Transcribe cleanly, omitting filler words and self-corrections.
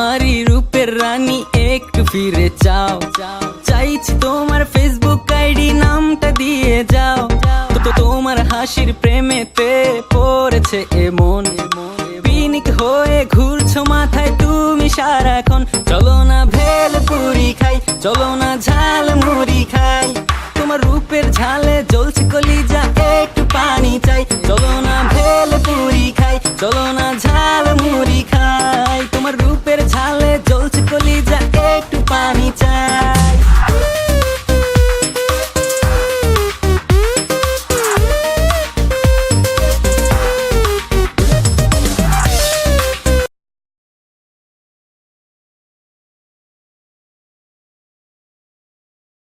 আমারই রূপের রানী একটু ফিরে চাও, চাইছি তোমার ফেসবুক আইডি নামটা দিয়ে যাও। তো তোমার হাসির প্রেমেতে পড়েছে এমন, পিনিক হয়ে ঘুরছো মাথায় তুমি সারাক্ষণ। চলো না ভেলপুরি খাই, চলো না ঝালমুড়ি খাই, তোমার রূপের ঝালে জ্বলছে কলিজা একটু পানি চাই। চলো না ভেলপুরি খাই, চলো না